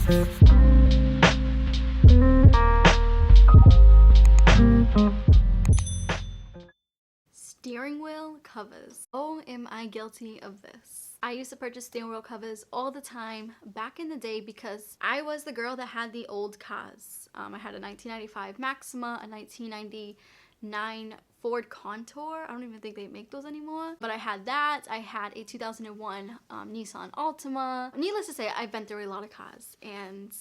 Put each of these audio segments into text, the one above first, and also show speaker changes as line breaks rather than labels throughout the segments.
Steering wheel covers. Oh, am I guilty of this? I used to purchase steering wheel covers all the time back in the day because I was the girl that had the old cars. I had a 1995 Maxima, a 1999 Ford Contour. I don't even think they make those anymore. But I had that. I had a 2001 Nissan Altima. Needless to say, I've been through a lot of cars. And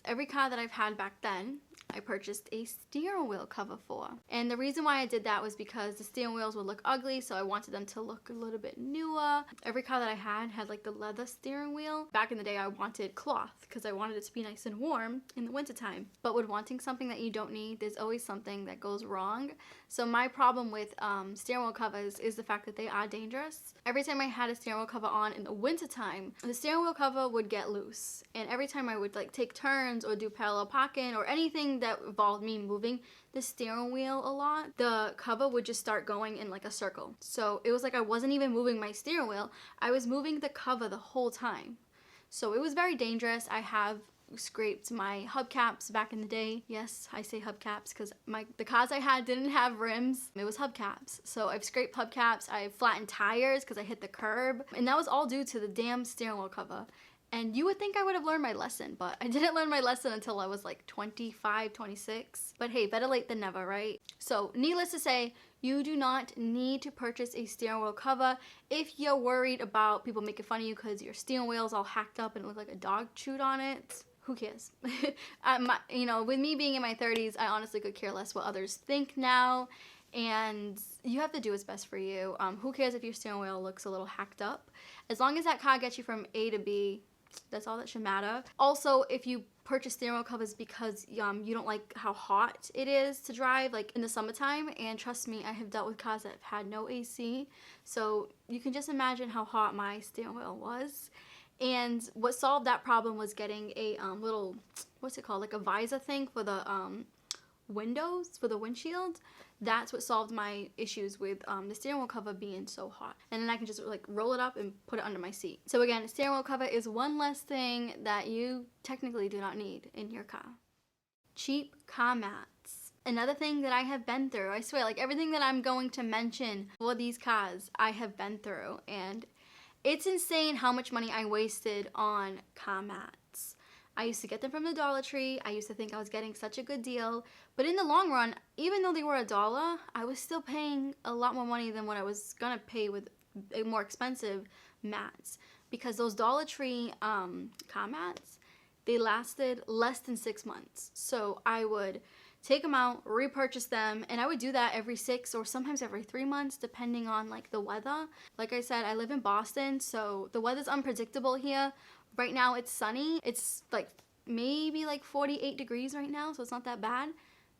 every car that I've had back then, I purchased a steering wheel cover for. And the reason why I did that was because the steering wheels would look ugly, so I wanted them to look a little bit newer. Every car that I had like the leather steering wheel. Back in the day, I wanted cloth because I wanted it to be nice and warm in the wintertime. But with wanting something that you don't need, there's always something that goes wrong. So my problem with steering wheel covers is the fact that they are dangerous. Every time I had a steering wheel cover on in the wintertime, the steering wheel cover would get loose. And every time I would like take turns or do parallel parking or anything that involved me moving the steering wheel a lot, the cover would just start going in like a circle. So it was like I wasn't even moving my steering wheel, I was moving the cover the whole time. So it was very dangerous. I have scraped my hubcaps back in the day. Yes, I say hubcaps because the cars I had didn't have rims. It was hubcaps. So I've scraped hubcaps, I've flattened tires because I hit the curb. And that was all due to the damn steering wheel cover. And you would think I would have learned my lesson, but I didn't learn my lesson until I was like 25, 26. But hey, better late than never, right? So needless to say, you do not need to purchase a steering wheel cover if you're worried about people making fun of you because your steering wheel's all hacked up and it looks like a dog chewed on it. Who cares? You know, with me being in my 30s, I honestly could care less what others think now. And you have to do what's best for you. Who cares if your steering wheel looks a little hacked up? As long as that car gets you from A to B, that's all that should matter. Also, if you purchase steering wheel covers because you don't like how hot it is to drive, like in the summertime, and trust me, I have dealt with cars that have had no AC, so you can just imagine how hot my steering wheel was. And what solved that problem was getting a little, what's it called, like a visor thing for the windows, for the windshield. That's what solved my issues with the steering wheel cover being so hot. And then I can just like roll it up and put it under my seat. So again, steering wheel cover is one less thing that you technically do not need in your car. Cheap car mats. Another thing that I have been through. I swear, like everything that I'm going to mention for these cars, I have been through. And it's insane how much money I wasted on car mats. I used to get them from the Dollar Tree. I used to think I was getting such a good deal. But in the long run, even though they were $1, I was still paying a lot more money than what I was gonna pay with more expensive mats. Because those Dollar Tree car mats, they lasted less than 6 months. So I would take them out, repurchase them, and I would do that every 6 or sometimes every 3 months, depending on like the weather. Like I said, I live in Boston, so the weather's unpredictable here. Right now it's sunny. It's like maybe like 48 degrees right now, so it's not that bad.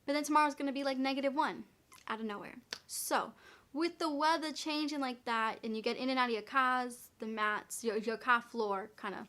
But then tomorrow's gonna be like -1 out of nowhere. So with the weather changing like that and you get in and out of your cars, the mats, your car floor kind of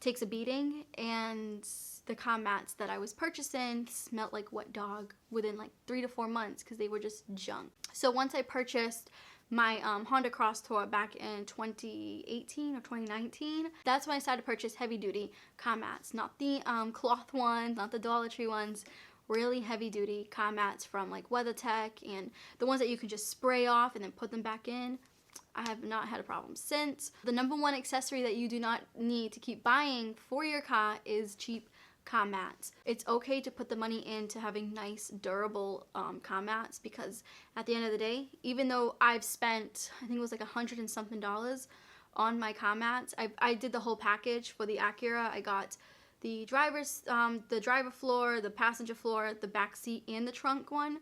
takes a beating, and the car mats that I was purchasing smelled like wet dog within like 3 to 4 months because they were just junk. So once I purchased my Honda Cross Tour back in 2018 or 2019, that's when I started to purchase heavy duty car mats, not the cloth ones, not the Dollar Tree ones, really heavy duty car mats from like WeatherTech, and the ones that you can just spray off and then put them back in. I have not had a problem since. The number one accessory that you do not need to keep buying for your car is cheap car mats. It's okay to put the money into having nice, durable car mats, because at the end of the day, even though I've spent, I think it was like $100 and something on my car mats, I did the whole package for the Acura. I got the driver floor, the passenger floor, the back seat, and the trunk one.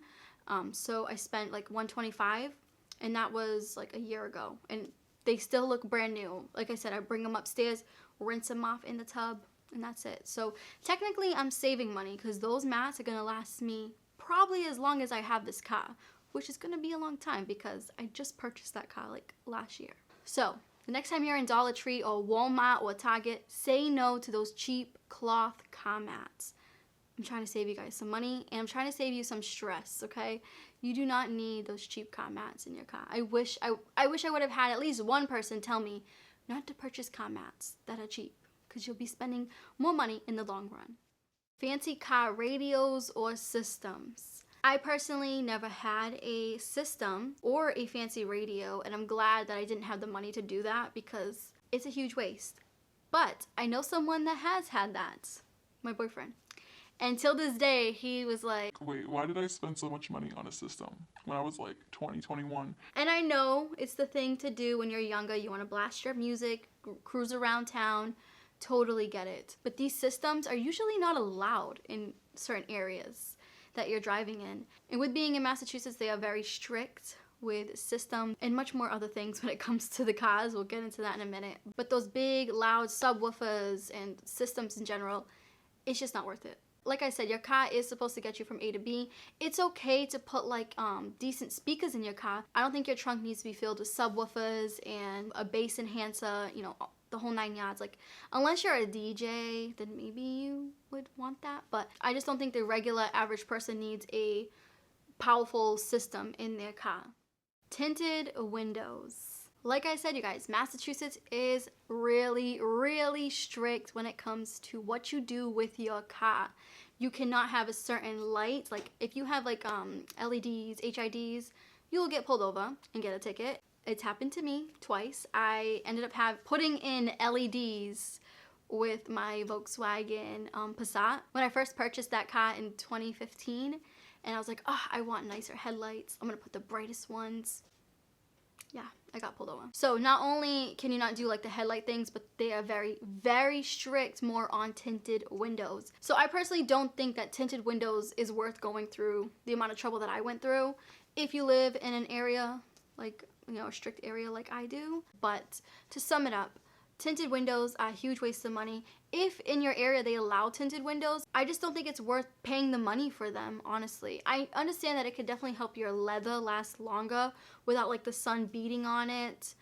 So I spent like $125, and that was like a year ago, and they still look brand new. Like I said, I bring them upstairs, rinse them off in the tub, and that's it. So technically I'm saving money because those mats are gonna last me probably as long as I have this car, which is gonna be a long time because I just purchased that car like last year. So the next time you're in Dollar Tree or Walmart or Target, say no to those cheap cloth car mats. I'm trying to save you guys some money, and I'm trying to save you some stress, okay? You do not need those cheap car mats in your car. I wish I would have had at least one person tell me not to purchase car mats that are cheap. because you'll be spending more money in the long run. Fancy car radios or systems. I personally never had a system or a fancy radio, and I'm glad that I didn't have the money to do that because it's a huge waste. But I know someone that has had that, my boyfriend. And till this day, he was like,
wait, why did I spend so much money on a system when I was like 20, 21?
And I know it's the thing to do when you're younger. You want to blast your music, cruise around town. Totally get it. But these systems are usually not allowed in certain areas that you're driving in. And with being in Massachusetts, they are very strict with systems and much more other things when it comes to the cars. We'll get into that in a minute. But those big, loud subwoofers and systems in general, it's just not worth it. Like I said, your car is supposed to get you from A to B. It's okay to put like decent speakers in your car. I don't think your trunk needs to be filled with subwoofers and a bass enhancer, you know, the whole 9 yards. Like, unless you're a DJ, then maybe you would want that. But I just don't think the regular average person needs a powerful system in their car. Tinted windows. Like I said, you guys, Massachusetts is really, really strict when it comes to what you do with your car. You cannot have a certain light. Like, if you have like LEDs, HIDs, you will get pulled over and get a ticket. It's happened to me twice. I ended up putting in LEDs with my Volkswagen Passat when I first purchased that car in 2015. And I was like, oh, I want nicer headlights. I'm gonna put the brightest ones. Yeah, I got pulled over. So not only can you not do like the headlight things, but they are very, very strict more on tinted windows. So I personally don't think that tinted windows is worth going through the amount of trouble that I went through if you live in an area like, you know, a strict area like I do. But to sum it up, tinted windows are a huge waste of money. If in your area they allow tinted windows, I just don't think it's worth paying the money for them, honestly. I understand that it could definitely help your leather last longer without like the sun beating on it.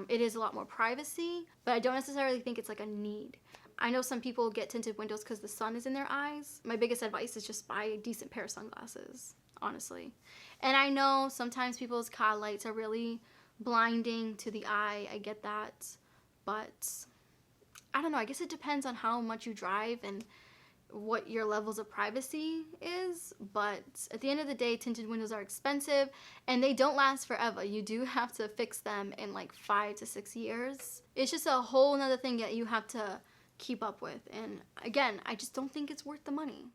It is a lot more privacy, but I don't necessarily think it's like a need. I know some people get tinted windows because the sun is in their eyes. My biggest advice is just buy a decent pair of sunglasses, honestly. And I know sometimes people's car lights are really blinding to the eye. I get that. But I don't know, I guess it depends on how much you drive and what your levels of privacy is. But at the end of the day, tinted windows are expensive and they don't last forever. You do have to fix them in like 5 to 6 years. It's just a whole nother thing that you have to keep up with. And again, I just don't think it's worth the money.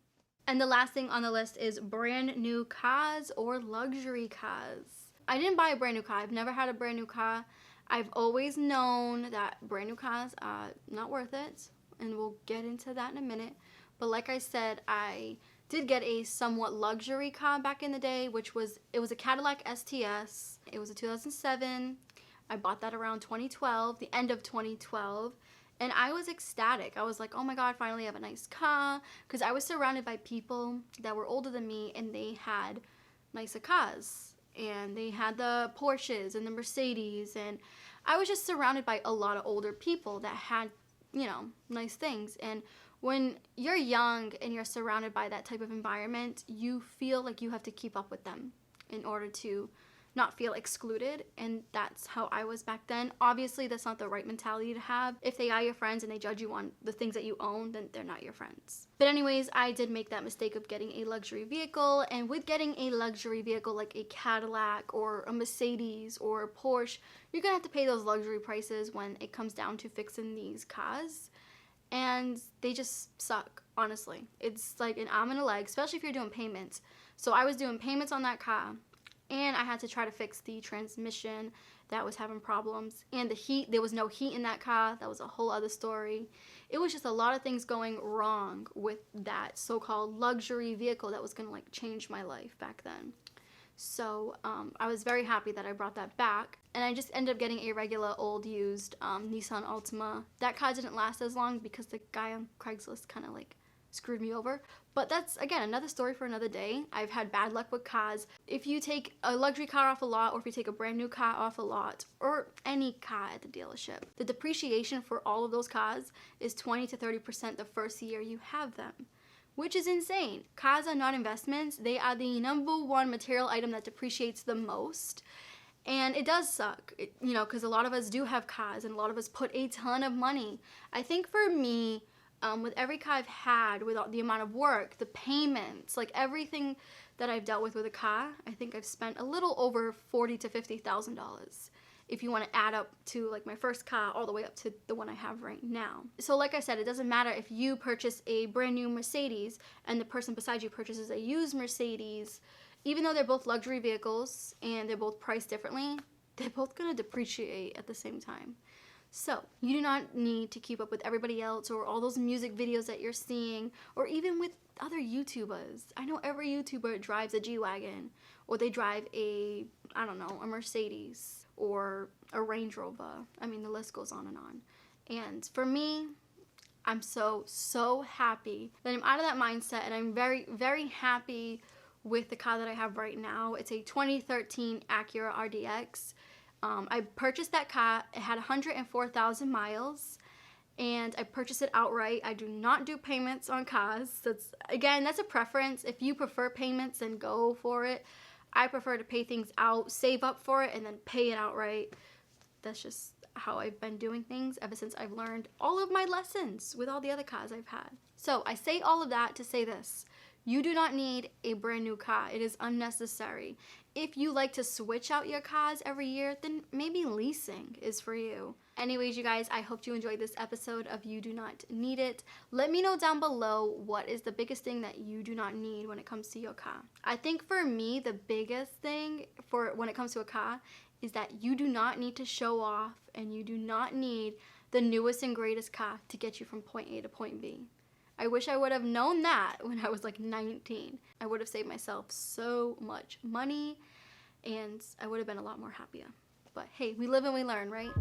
And the last thing on the list is brand new cars or luxury cars. I didn't buy a brand new car. I've never had a brand new car. I've always known that brand new cars are not worth it, and we'll get into that in a minute. But like I said, I did get a somewhat luxury car back in the day, it was a Cadillac STS. It was a 2007. I bought that around 2012, the end of 2012, and I was ecstatic. I was like, oh my God, finally I have a nice car, because I was surrounded by people that were older than me, and they had nicer cars. And they had the Porsches and the Mercedes, and I was just surrounded by a lot of older people that had, you know, nice things. And when you're young and you're surrounded by that type of environment, you feel like you have to keep up with them in order to not feel excluded, and that's how I was back then. Obviously, that's not the right mentality to have. If they are your friends and they judge you on the things that you own, then they're not your friends. But anyways, I did make that mistake of getting a luxury vehicle, and with getting a luxury vehicle like a Cadillac or a Mercedes or a Porsche, you're gonna have to pay those luxury prices when it comes down to fixing these cars, and they just suck, honestly. It's like an arm and a leg, especially if you're doing payments. So I was doing payments on that car, and I had to try to fix the transmission that was having problems. And the heat, there was no heat in that car. That was a whole other story. It was just a lot of things going wrong with that so-called luxury vehicle that was gonna like change my life back then. So I was very happy that I brought that back. And I just ended up getting a regular old used Nissan Altima. That car didn't last as long because the guy on Craigslist kind of like screwed me over. But that's, again, another story for another day. I've had bad luck with cars. If you take a luxury car off a lot, or if you take a brand new car off a lot, or any car at the dealership, the depreciation for all of those cars is 20 to 30% the first year you have them, which is insane. Cars are not investments. They are the #1 material item that depreciates the most. And it does suck, you know, because a lot of us do have cars and a lot of us put a ton of money. I think for me, with every car I've had, with all the amount of work, the payments, like everything that I've dealt with a car, I think I've spent a little over $40,000 to $50,000. If you want to add up to like my first car all the way up to the one I have right now. So like I said, it doesn't matter if you purchase a brand new Mercedes and the person beside you purchases a used Mercedes. Even though they're both luxury vehicles and they're both priced differently, they're both going to depreciate at the same time. So you do not need to keep up with everybody else or all those music videos that you're seeing, or even with other YouTubers. I know every YouTuber drives a G-Wagon, or they drive a Mercedes or a Range Rover. I mean, the list goes on. And for me, I'm so happy that I'm out of that mindset, and I'm very, very happy with the car that I have right now. It's a 2013 Acura RDX. I purchased that car. It had 104,000 miles, and I purchased it outright. I do not do payments on cars. That's a preference. If you prefer payments, then go for it. I prefer to pay things out, save up for it, and then pay it outright. That's just how I've been doing things ever since I've learned all of my lessons with all the other cars I've had. So I say all of that to say this. You do not need a brand new car. It is unnecessary. If you like to switch out your cars every year, then maybe leasing is for you. Anyways, you guys, I hope you enjoyed this episode of You Do Not Need It. Let me know down below what is the biggest thing that you do not need when it comes to your car. I think for me, the biggest thing for when it comes to a car is that you do not need to show off, and you do not need the newest and greatest car to get you from point A to point B. I wish I would have known that when I was like 19. I would have saved myself so much money, and I would have been a lot more happier. But hey, we live and we learn, right?